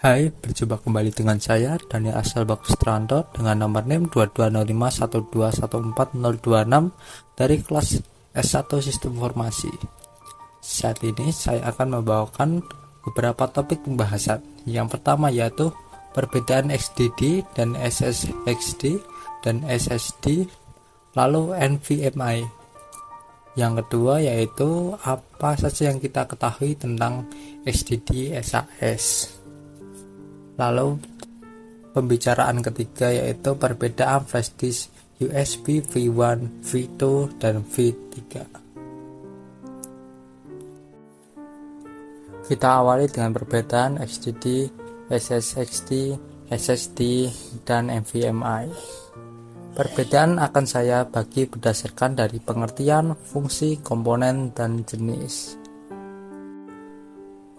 Hai, berjumpa kembali dengan saya Daniel Asal Bagus Tranto dengan nomor NIM 220512141026 dari kelas S1 Sistem Informasi. Saat ini saya akan membawakan beberapa topik pembahasan. Yang pertama yaitu perbedaan XDD dan SSXD dan SSD, lalu NVMe. Yang kedua yaitu apa saja yang kita ketahui tentang XDD SAS. Lalu pembicaraan ketiga yaitu perbedaan flash disk USB V1, V2, dan V3. Kita awali dengan perbedaan XDD, SSXD, SSD, dan NVMe. Perbedaan akan saya bagi berdasarkan dari pengertian, fungsi, komponen, dan jenis.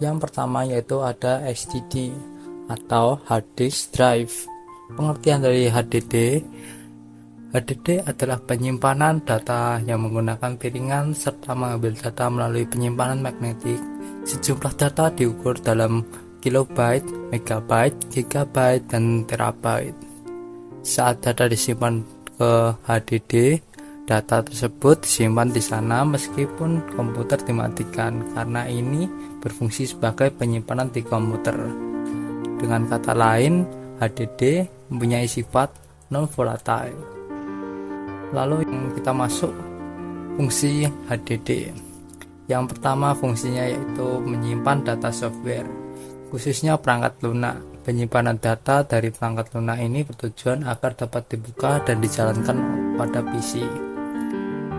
Yang pertama yaitu ada HDD atau hard disk drive. Pengertian dari HDD adalah penyimpanan data yang menggunakan piringan serta mengambil data melalui penyimpanan magnetik. Sejumlah data diukur dalam kilobyte, megabyte, gigabyte, dan terabyte. Saat data disimpan ke HDD, data tersebut disimpan di sana meskipun komputer dimatikan, karena ini berfungsi sebagai penyimpanan di komputer. Dengan kata lain, HDD mempunyai sifat non-volatile. Lalu kita masuk fungsi HDD. Yang pertama fungsinya yaitu menyimpan data software, khususnya perangkat lunak. Penyimpanan data dari perangkat lunak ini bertujuan agar dapat dibuka dan dijalankan pada PC.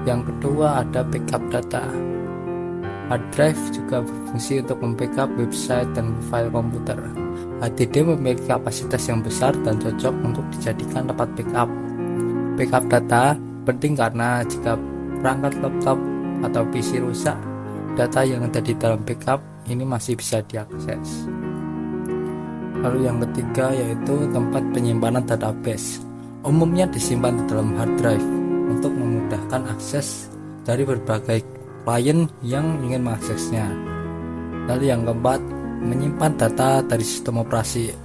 Yang kedua ada backup data. Hard drive juga berfungsi untuk membackup website dan file komputer. HDD memiliki kapasitas yang besar dan cocok untuk dijadikan tempat backup. Backup data penting karena jika perangkat laptop atau PC rusak, data yang ada di dalam backup ini masih bisa diakses. Lalu yang ketiga yaitu tempat penyimpanan database. Umumnya disimpan di dalam hard drive untuk memudahkan akses dari berbagai klien yang ingin mengaksesnya. Lalu yang keempat, menyimpan data dari sistem operasi.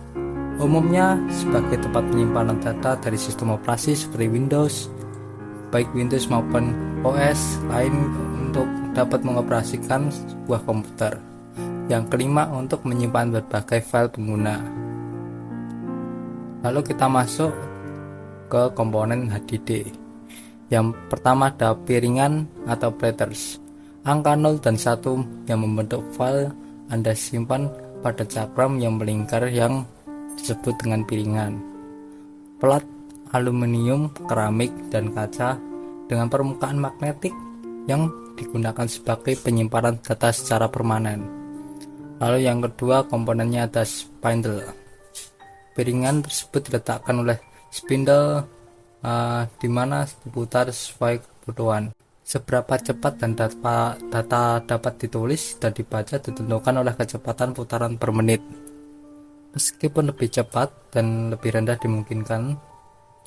Umumnya sebagai tempat penyimpanan data dari sistem operasi seperti Windows, baik Windows maupun OS lain untuk dapat mengoperasikan sebuah komputer. Yang kelima, untuk menyimpan berbagai file pengguna. Lalu kita masuk ke komponen HDD. Yang pertama ada piringan atau platters. Angka 0 dan 1 yang membentuk file Anda simpan pada cakram yang melingkar yang disebut dengan piringan. Plat aluminium, keramik, dan kaca dengan permukaan magnetik yang digunakan sebagai penyimpanan data secara permanen. Lalu yang kedua komponennya ada spindle. Piringan tersebut diletakkan oleh spindle di mana diputar sesuai kebutuhan. Seberapa cepat dan data dapat ditulis dan dibaca ditentukan oleh kecepatan putaran per menit. Meskipun lebih cepat dan lebih rendah dimungkinkan,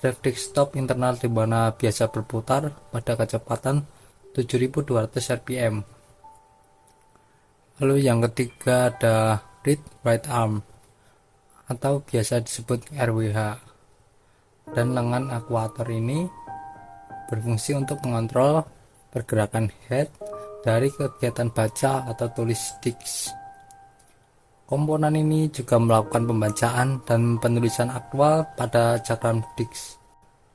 drive desktop internal di mana biasa berputar pada kecepatan 7200 rpm. Lalu yang ketiga ada read write arm atau biasa disebut RWH. Dan lengan akuator ini berfungsi untuk mengontrol pergerakan head dari kegiatan baca atau tulis disk. Komponen ini juga melakukan pembacaan dan penulisan aktual pada cakram disk,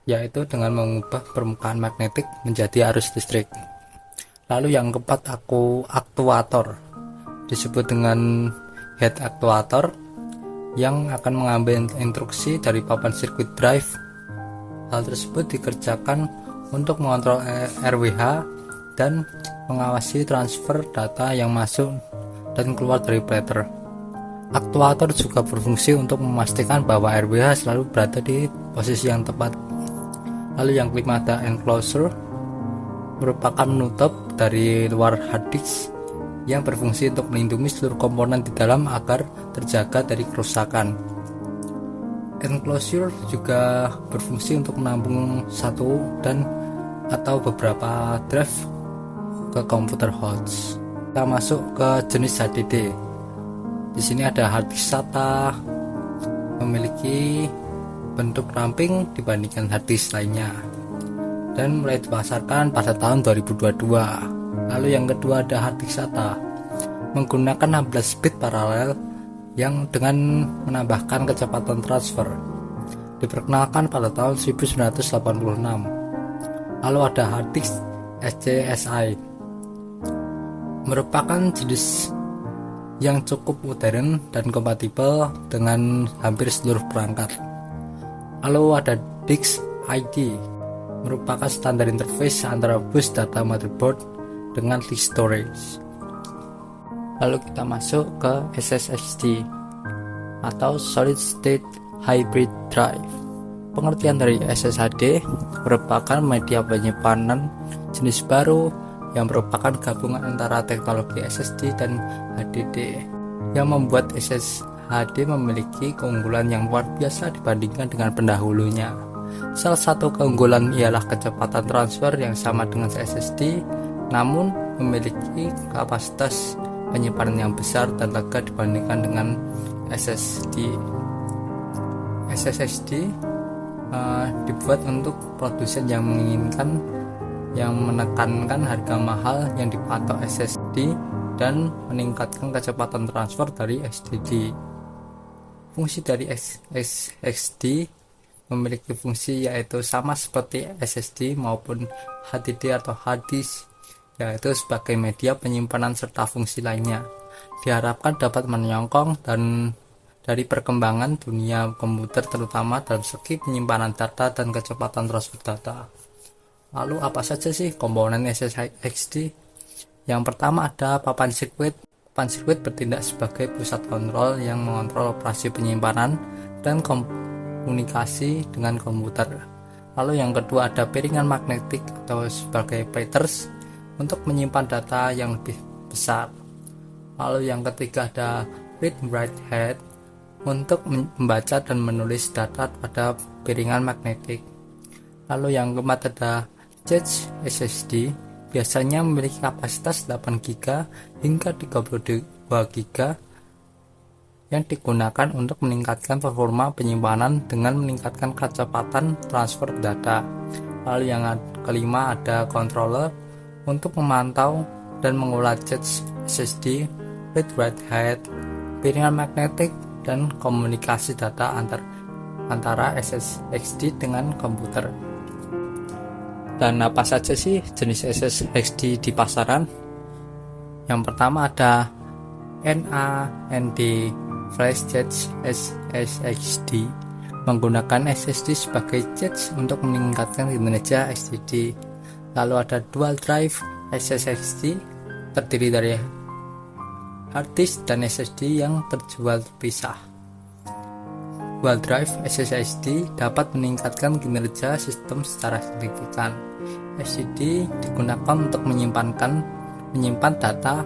yaitu dengan mengubah permukaan magnetik menjadi arus listrik. Lalu yang keempat aktuator, disebut dengan head aktuator, yang akan mengambil instruksi dari papan sirkuit drive. Hal tersebut dikerjakan untuk mengontrol RWH dan mengawasi transfer data yang masuk dan keluar dari platter. Aktuator juga berfungsi untuk memastikan bahwa RWH selalu berada di posisi yang tepat. Lalu yang kelima ada enclosure, merupakan penutup dari luar hard disk yang berfungsi untuk melindungi seluruh komponen di dalam agar terjaga dari kerusakan. Enclosure juga berfungsi untuk menampung satu dan atau beberapa drive ke komputer host. Kita masuk ke jenis HDD. Di sini ada hard disk SATA memiliki bentuk ramping dibandingkan hard disk lainnya dan mulai dipasarkan pada tahun 2022. Lalu yang kedua ada hard disk SATA menggunakan 16 bit paralel yang dengan menambahkan kecepatan transfer. Diperkenalkan pada tahun 1986. Lalu ada hard disk SCSI, merupakan jenis yang cukup modern dan kompatibel dengan hampir seluruh perangkat. Lalu ada disk ID, merupakan standar interface antara bus data motherboard dengan disk storage. Lalu kita masuk ke SSHD atau Solid State Hybrid Drive. Pengertian dari SSHD merupakan media penyimpanan jenis baru yang merupakan gabungan antara teknologi SSD dan HDD yang membuat SSHD memiliki keunggulan yang luar biasa dibandingkan dengan pendahulunya. Salah satu keunggulan ialah kecepatan transfer yang sama dengan SSD, namun memiliki kapasitas penyimpanan yang besar dan lega dibandingkan dengan SSD. SSD dibuat untuk produsen yang menginginkan yang menekankan harga mahal yang dipatok SSD dan meningkatkan kecepatan transfer dari SSD. Fungsi dari SSD memiliki fungsi yaitu sama seperti SSD maupun HDD atau hard disk, yaitu sebagai media penyimpanan serta fungsi lainnya. Diharapkan dapat menyokong dan dari perkembangan dunia komputer terutama dalam segi penyimpanan data dan kecepatan transfer data. Lalu apa saja sih komponen SSD? Yang pertama ada papan sirkuit. Papan sirkuit bertindak sebagai pusat kontrol yang mengontrol operasi penyimpanan dan komunikasi dengan komputer. Lalu yang kedua ada piringan magnetik atau sebagai platters untuk menyimpan data yang lebih besar. Lalu yang ketiga ada read-write head untuk membaca dan menulis data pada piringan magnetik. Lalu yang keempat ada cache SSD, biasanya memiliki kapasitas 8 GB hingga 32 GB yang digunakan untuk meningkatkan performa penyimpanan dengan meningkatkan kecepatan transfer data. Lalu yang kelima ada controller untuk memantau dan mengolah cache SSD, read-write head, piringan magnetik, dan komunikasi data antara SSD dengan komputer. Dan apa saja sih jenis SSD di pasaran? Yang pertama ada NAND Flash Cache SSD, menggunakan SSD sebagai cache untuk meningkatkan kinerja SSD. Lalu ada Dual Drive SSD, terdiri dari hard disk dan SSD yang terjual terpisah. Dual Drive SSD dapat meningkatkan kinerja sistem secara signifikan. SSD digunakan untuk menyimpan data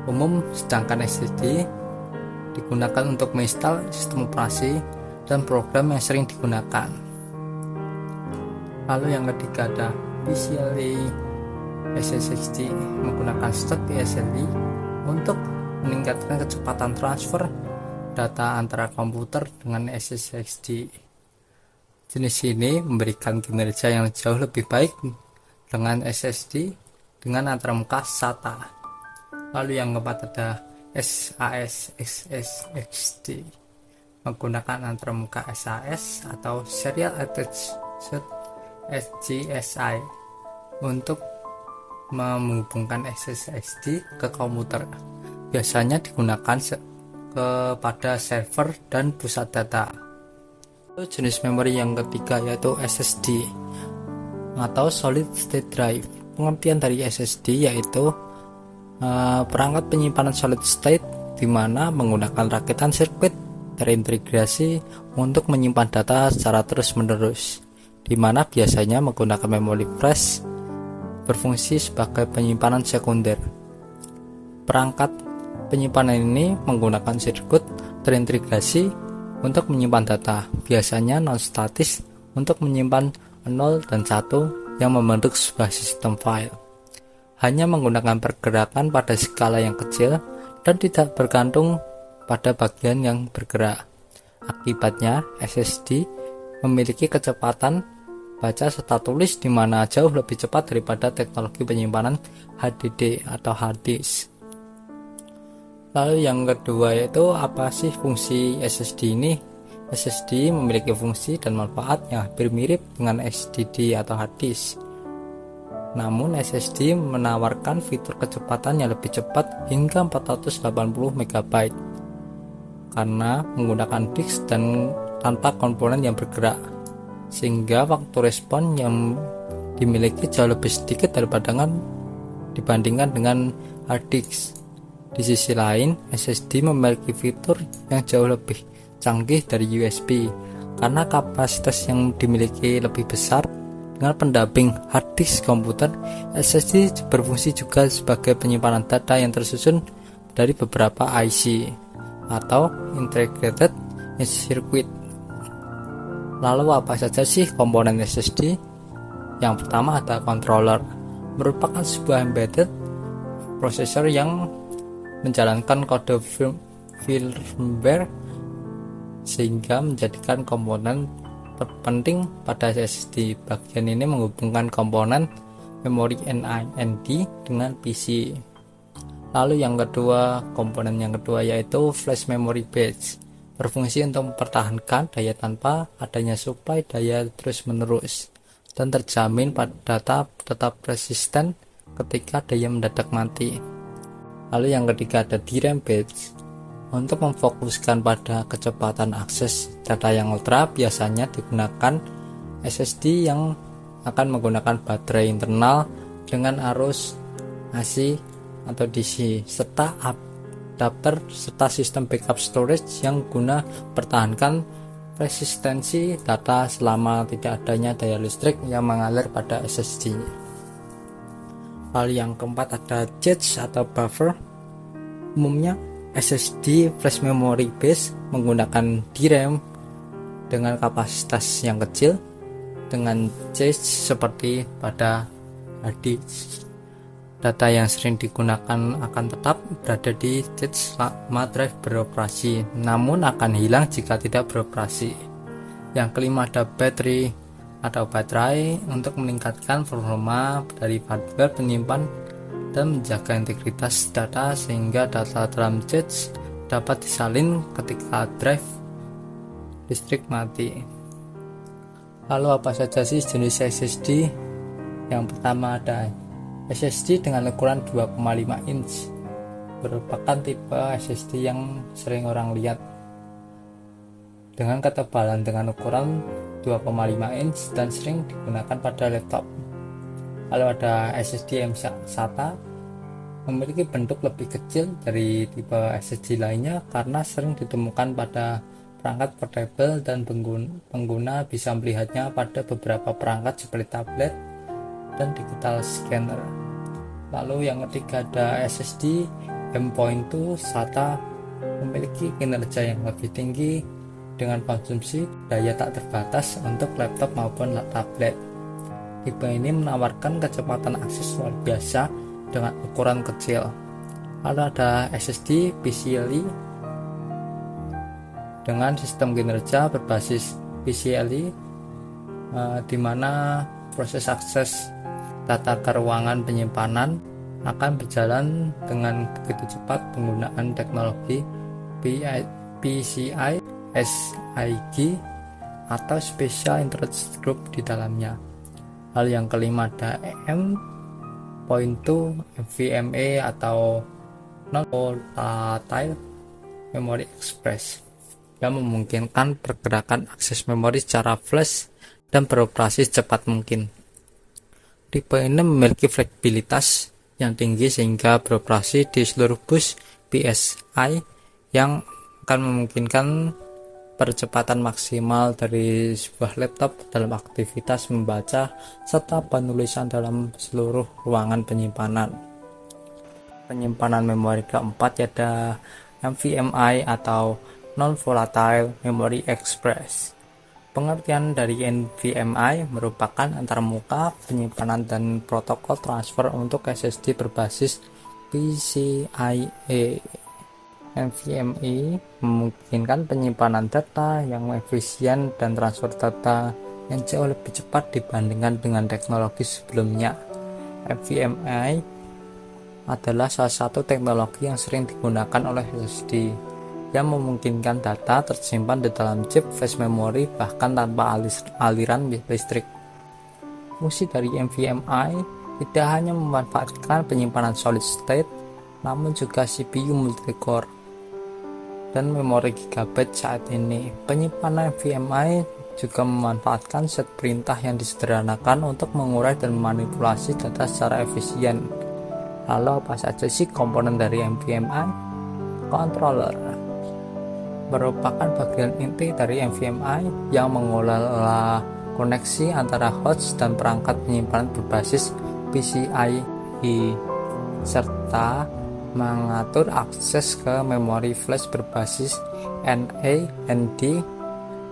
umum, sedangkan SSD digunakan untuk menginstal sistem operasi dan program yang sering digunakan. Lalu yang ketiga ada PCIe SSD, menggunakan slot PCIe untuk meningkatkan kecepatan transfer data antara komputer dengan SSD. Jenis ini memberikan kinerja yang jauh lebih baik dengan SSD dengan antarmuka SATA. Lalu yang keempat ada SAS SSD, menggunakan antarmuka SAS atau Serial Attached SGSI untuk menghubungkan SSD ke komputer. Biasanya digunakan kepada server dan pusat data. Jenis memori yang ketiga yaitu SSD atau Solid State Drive. Pengertian dari SSD yaitu perangkat penyimpanan solid state di mana menggunakan rakitan sirkuit terintegrasi untuk menyimpan data secara terus-menerus, di mana biasanya menggunakan memori flash berfungsi sebagai penyimpanan sekunder. Perangkat penyimpanan ini menggunakan sirkuit terintegrasi untuk menyimpan data, biasanya non-statis untuk menyimpan 0 dan 1 yang membentuk sebuah sistem file. Hanya menggunakan pergerakan pada skala yang kecil dan tidak bergantung pada bagian yang bergerak. Akibatnya, SSD memiliki kecepatan baca serta tulis di mana jauh lebih cepat daripada teknologi penyimpanan HDD atau hard disk. Lalu yang kedua yaitu apa sih fungsi SSD ini? SSD memiliki fungsi dan manfaat yang hampir mirip dengan HDD atau hard disk. Namun SSD menawarkan fitur kecepatan yang lebih cepat hingga 480 MB karena menggunakan disk dan tanpa komponen yang bergerak, sehingga waktu respon yang dimiliki jauh lebih sedikit dibandingkan dengan hard disk. Di sisi lain, SSD memiliki fitur yang jauh lebih canggih dari USB karena kapasitas yang dimiliki lebih besar. Dengan pendamping hard disk komputer, SSD berfungsi juga sebagai penyimpanan data yang tersusun dari beberapa IC atau Integrated Circuit. Lalu apa saja sih komponen SSD? Yang pertama ada controller, merupakan sebuah embedded prosesor yang menjalankan kode firmware sehingga menjadikan komponen terpenting pada SSD. Bagian ini menghubungkan komponen memori NAND dengan PC. Lalu komponen yang kedua yaitu flash memory base, berfungsi untuk mempertahankan daya tanpa adanya suplai daya terus-menerus dan terjamin pada data tetap resisten ketika daya mendadak mati. Lalu yang ketiga ada DRAM base, untuk memfokuskan pada kecepatan akses data yang ultra. Biasanya digunakan SSD yang akan menggunakan baterai internal dengan arus AC atau DC serta adapter serta sistem backup storage yang guna pertahankan resistensi data selama tidak adanya daya listrik yang mengalir pada SSD. Lalu yang keempat ada cache atau buffer. Umumnya SSD flash memory base menggunakan DRAM dengan kapasitas yang kecil dengan cache seperti pada hard disk. Data yang sering digunakan akan tetap berada di cache selama drive beroperasi, namun akan hilang jika tidak beroperasi. Yang kelima ada baterai untuk meningkatkan performa dari hardware penyimpan dan menjaga integritas data sehingga data dalam cache dapat disalin ketika drive listrik mati. Lalu apa saja sih jenis SSD? Yang pertama ada SSD dengan ukuran 2,5 inch, merupakan tipe SSD yang sering orang lihat dengan ketebalan dengan ukuran 2,5 inch dan sering digunakan pada laptop. Lalu ada SSD SATA, memiliki bentuk lebih kecil dari tipe SSD lainnya karena sering ditemukan pada perangkat portable dan pengguna bisa melihatnya pada beberapa perangkat seperti tablet dan digital scanner. Lalu yang ketiga ada SSD M.2 SATA, memiliki kinerja yang lebih tinggi dengan konsumsi daya tak terbatas untuk laptop maupun tablet. Tipe ini menawarkan kecepatan akses luar biasa dengan ukuran kecil. Lalu ada SSD PCIe dengan sistem kinerja berbasis PCIe di mana proses akses data ke ruangan penyimpanan akan berjalan dengan begitu cepat penggunaan teknologi PCI SIG atau Special Interest Group di dalamnya. Lalu yang kelima ada M.2 NVMe atau Non-Volatile Memory Express yang memungkinkan pergerakan akses memori secara flash dan beroperasi secepat mungkin. Tipe ini memiliki fleksibilitas yang tinggi sehingga beroperasi di seluruh bus PCI yang akan memungkinkan percepatan maksimal dari sebuah laptop dalam aktivitas membaca serta penulisan dalam seluruh ruangan penyimpanan. Penyimpanan memori keempat ada NVMe atau Non-Volatile Memory Express. Pengertian dari NVMe merupakan antarmuka penyimpanan dan protokol transfer untuk SSD berbasis PCIe. NVMe memungkinkan penyimpanan data yang efisien dan transfer data yang jauh lebih cepat dibandingkan dengan teknologi sebelumnya. NVMe adalah salah satu teknologi yang sering digunakan oleh SSD yang memungkinkan data tersimpan di dalam chip flash memory bahkan tanpa aliran listrik. Fungsi dari NVMe tidak hanya memanfaatkan penyimpanan solid state, namun juga CPU multicore dan memori gigabyte saat ini. Penyimpanan NVMe juga memanfaatkan set perintah yang disederhanakan untuk mengurai dan memanipulasi data secara efisien. Lalu apa saja sih komponen dari NVMe? Controller merupakan bagian inti dari NVMe yang mengelola koneksi antara host dan perangkat penyimpanan berbasis PCIe serta mengatur akses ke memori flash berbasis NAND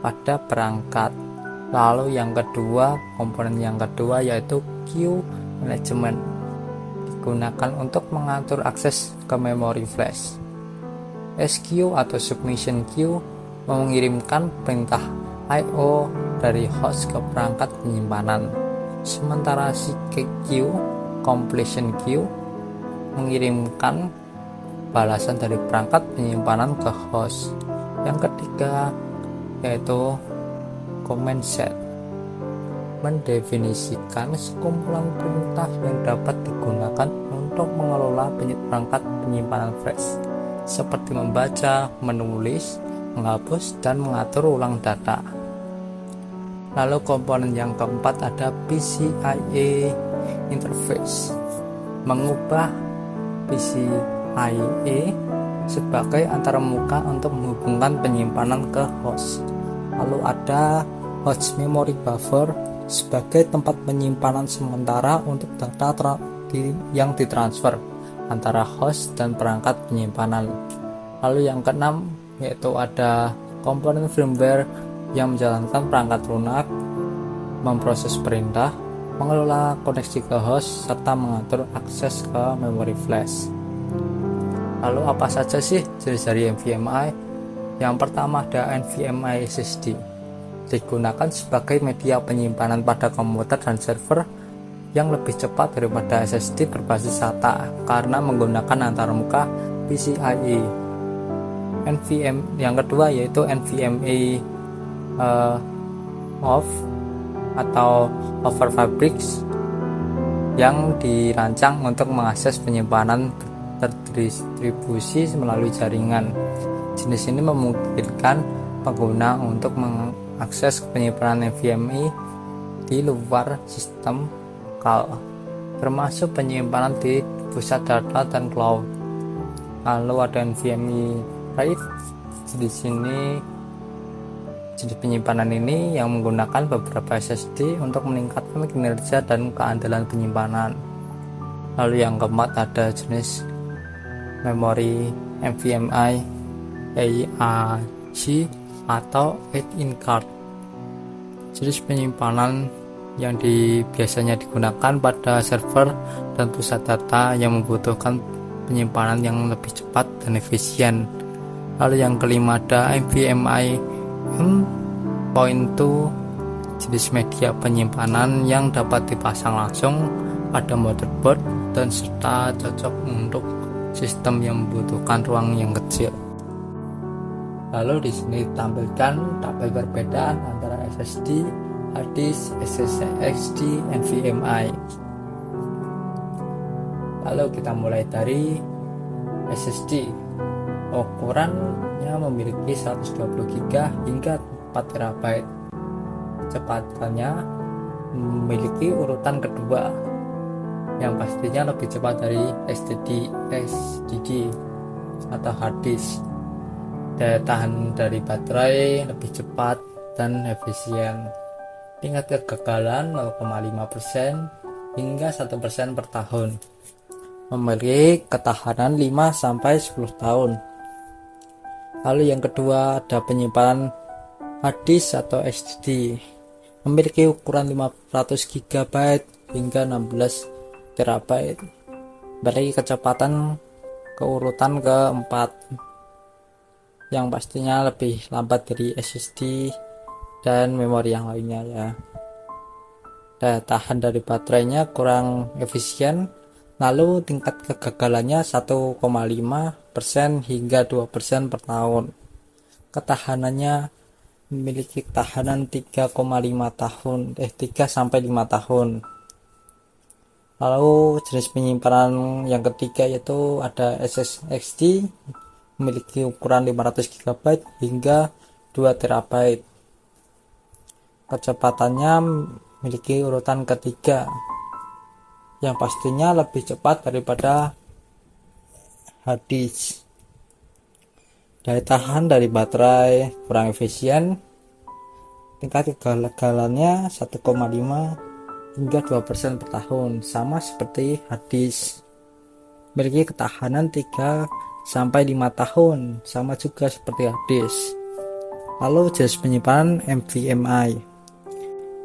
pada perangkat. Lalu komponen yang kedua yaitu queue management digunakan untuk mengatur akses ke memori flash. SQ atau submission queue mengirimkan perintah I/O dari host ke perangkat penyimpanan, sementara CQ completion queue mengirimkan balasan dari perangkat penyimpanan ke host. Yang ketiga yaitu command set mendefinisikan sekumpulan perintah yang dapat digunakan untuk mengelola perangkat penyimpanan flash seperti membaca, menulis, menghapus, dan mengatur ulang data. Lalu komponen yang keempat ada PCIe interface mengubah PCIe sebagai antarmuka untuk menghubungkan penyimpanan ke host. Lalu ada host memory buffer sebagai tempat penyimpanan sementara untuk data yang ditransfer antara host dan perangkat penyimpanan. Lalu yang keenam yaitu ada komponen firmware yang menjalankan perangkat lunak, memproses perintah, mengelola koneksi ke host, serta mengatur akses ke memori flash. Lalu apa saja sih jenis dari NVMe? Yang pertama ada NVMe SSD, digunakan sebagai media penyimpanan pada komputer dan server yang lebih cepat daripada SSD berbasis SATA karena menggunakan antarmuka PCIe. Yang kedua yaitu NVMe over Fabrics yang dirancang untuk mengakses penyimpanan terdistribusi melalui jaringan. Jenis ini memungkinkan pengguna untuk mengakses penyimpanan NVMe di luar sistem lokal, termasuk penyimpanan di pusat data dan cloud. Lalu ada NVMe RAID. Di sini jenis penyimpanan ini yang menggunakan beberapa SSD untuk meningkatkan kinerja dan keandalan penyimpanan. Lalu yang keempat ada jenis memori NVMe AIC atau 8-in card. Jenis penyimpanan yang biasanya digunakan pada server dan pusat data yang membutuhkan penyimpanan yang lebih cepat dan efisien. Lalu yang kelima ada NVMe M.2, jenis media penyimpanan yang dapat dipasang langsung pada motherboard dan serta cocok untuk sistem yang membutuhkan ruang yang kecil. Lalu di sini ditampilkan tabel perbedaan antara SSD, hard disk, SSD, NVMe. Lalu kita mulai dari SSD. Ukurannya memiliki 120 GB hingga 4 TB. Kecepatannya memiliki urutan kedua, yang pastinya lebih cepat dari SSD atau hard disk. Daya tahan dari baterai lebih cepat dan efisien. Tingkat kegagalan 0,5% hingga 1% per tahun. Memiliki ketahanan 5-10 tahun. Lalu yang kedua ada penyimpanan hard disk atau SSD. Memiliki ukuran 500 GB hingga 16 TB. Memiliki kecepatan keurutan keempat. yang pastinya lebih lambat dari SSD dan memori yang lainnya ya. Daya tahan dari baterainya kurang efisien, lalu tingkat kegagalannya 1,5% hingga 2% per tahun. Ketahanannya memiliki ketahanan 3 sampai 5 tahun. Lalu jenis penyimpanan yang ketiga yaitu ada SSD, memiliki ukuran 500 GB hingga 2 TB. Kecepatannya memiliki urutan ketiga, yang pastinya lebih cepat daripada hard disk. Daya tahan dari baterai kurang efisien, tingkat kegagalannya 1,5 hingga 2% per tahun, sama seperti hard disk. Memiliki ketahanan 3 sampai 5 tahun, sama juga seperti hard disk. Lalu jenis penyimpanan NVMe,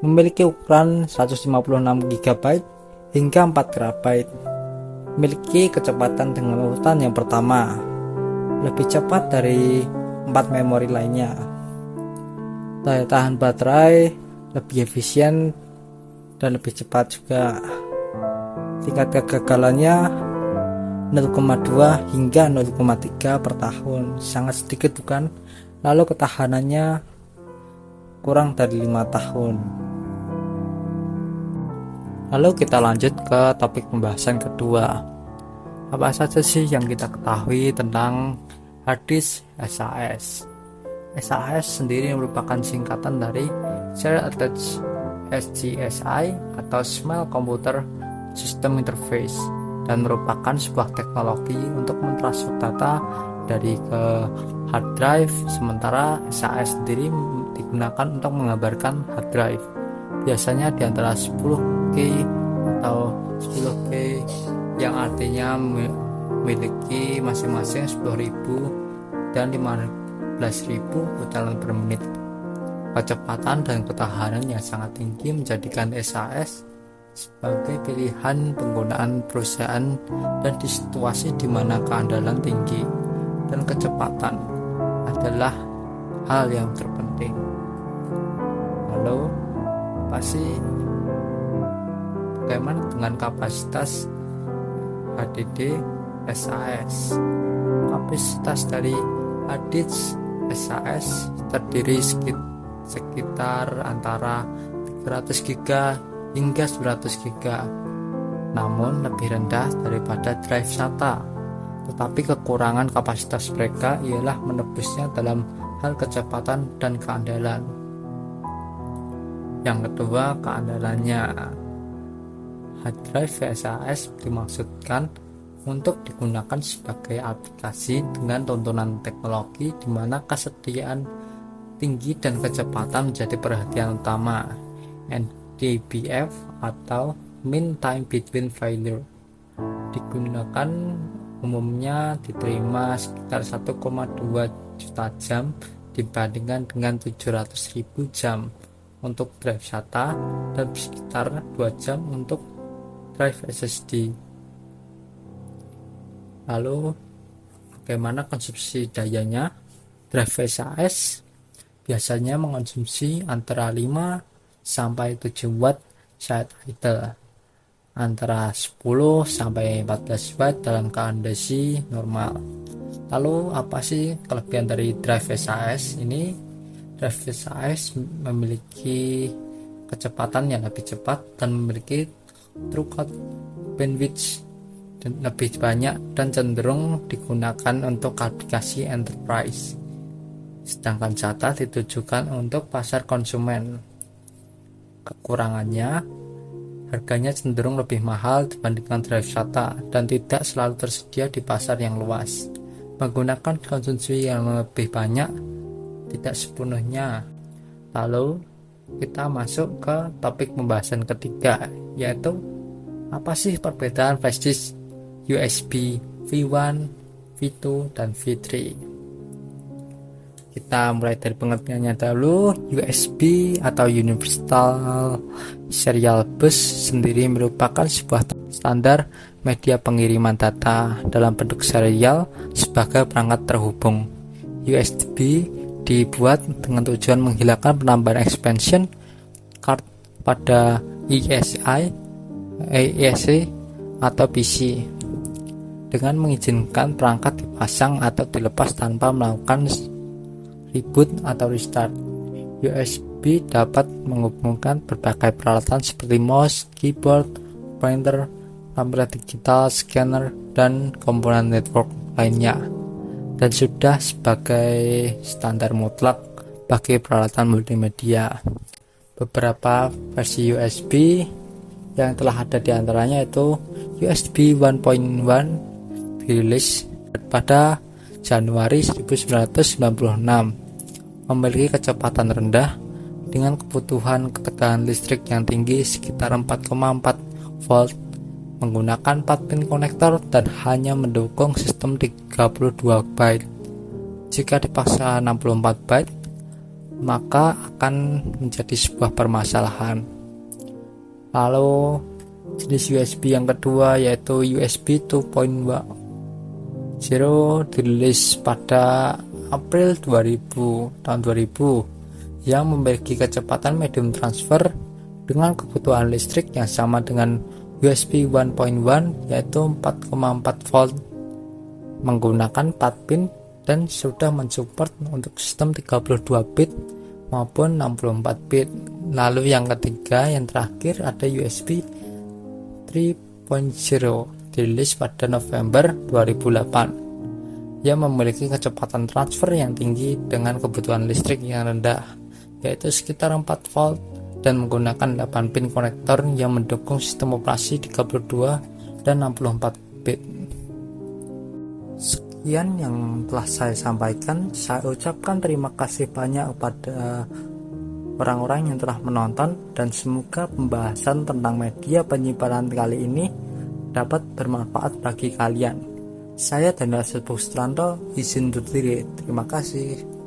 memiliki ukuran 156 GB hingga 4 TB. Memiliki kecepatan dengan urutan yang pertama, lebih cepat dari 4 memori lainnya. Daya tahan baterai lebih efisien dan lebih cepat juga. Tingkat kegagalannya 0,2 hingga 0,3 per tahun, sangat sedikit bukan? Lalu ketahanannya kurang dari 5 tahun. Lalu kita lanjut ke topik pembahasan kedua. Apa saja sih yang kita ketahui tentang hard disk SAS? SAS sendiri merupakan singkatan dari Serial Attached SCSI atau Small Computer System Interface, dan merupakan sebuah teknologi untuk mentransfer data dari ke hard drive, sementara SAS sendiri digunakan untuk menggambarkan hard drive, biasanya di antara 10K atau 10K, yang artinya memiliki masing-masing 10.000 dan 15.000 putaran per menit. Kecepatan dan ketahanan yang sangat tinggi menjadikan SAS sebagai pilihan penggunaan perusahaan dan di situasi di mana keandalan tinggi dan kecepatan adalah hal yang terpenting. Lalu bagaimana dengan kapasitas HDD SAS? Kapasitas dari hard disk SAS terdiri sekitar antara 300 GB hingga 100 GB, namun lebih rendah daripada drive SATA. Tetapi kekurangan kapasitas mereka ialah menebusnya dalam hal kecepatan dan keandalan. Yang kedua, keandalannya. Hard drive SAS dimaksudkan untuk digunakan sebagai aplikasi dengan tontonan teknologi di mana kesediaan tinggi dan kecepatan menjadi perhatian utama. MTBF atau Mean Time Between Failure digunakan umumnya diterima sekitar 1,2 juta jam dibandingkan dengan 700.000 jam untuk drive SATA dan sekitar 2 jam untuk drive SSD. Lalu bagaimana konsumsi dayanya? Drive SAS biasanya mengonsumsi antara 5 sampai 7 watt saat idle, antara 10 sampai 14 watt dalam kondisi normal. Lalu apa sih kelebihan dari drive SAS ini? Drive SAS memiliki kecepatan yang lebih cepat dan memiliki throughput bandwidth dan lebih banyak dan cenderung digunakan untuk aplikasi enterprise, sedangkan SATA ditujukan untuk pasar konsumen. Kekurangannya, harganya cenderung lebih mahal dibandingkan drive SATA dan tidak selalu tersedia di pasar yang luas. Menggunakan konsumsi yang lebih banyak tidak sepenuhnya. Lalu kita masuk ke topik pembahasan ketiga, yaitu apa sih perbedaan flash disk USB V1, V2, dan V3. Kita mulai dari pengertiannya dahulu. USB atau Universal Serial Bus sendiri merupakan sebuah standar media pengiriman data dalam bentuk serial sebagai perangkat terhubung USB dibuat dengan tujuan menghilangkan penambahan expansion card pada ESI, AEC, atau PC dengan mengizinkan perangkat dipasang atau dilepas tanpa melakukan reboot atau restart. USB dapat menghubungkan berbagai peralatan seperti mouse, keyboard, printer, kamera digital, scanner, dan komponen network lainnya, dan sudah sebagai standar mutlak bagi peralatan multimedia. Beberapa versi USB yang telah ada di antaranya itu USB 1.1 dirilis pada Januari 1996, memiliki kecepatan rendah dengan kebutuhan ketegangan listrik yang tinggi sekitar 4,4 volt, menggunakan 4 pin konektor dan hanya mendukung sistem 32 byte. Jika dipaksa 64 byte, maka akan menjadi sebuah permasalahan. Lalu jenis USB yang kedua yaitu USB 2.0 dirilis pada April 2000 yang memiliki kecepatan medium transfer dengan kebutuhan listrik yang sama dengan USB 1.1 yaitu 4,4 volt, menggunakan 4 pin dan sudah mensupport untuk sistem 32 bit maupun 64 bit. Lalu yang ketiga, yang terakhir ada USB 3.0 dirilis pada November 2008 yang memiliki kecepatan transfer yang tinggi dengan kebutuhan listrik yang rendah yaitu sekitar 4 volt dan menggunakan 8 pin konektor yang mendukung sistem operasi 32 dan 64 bit. Sekian yang telah saya sampaikan. Saya ucapkan terima kasih banyak kepada orang-orang yang telah menonton, dan semoga pembahasan tentang media penyimpanan kali ini dapat bermanfaat bagi kalian. Saya Daniel Setpustranto izin undur diri. Terima kasih.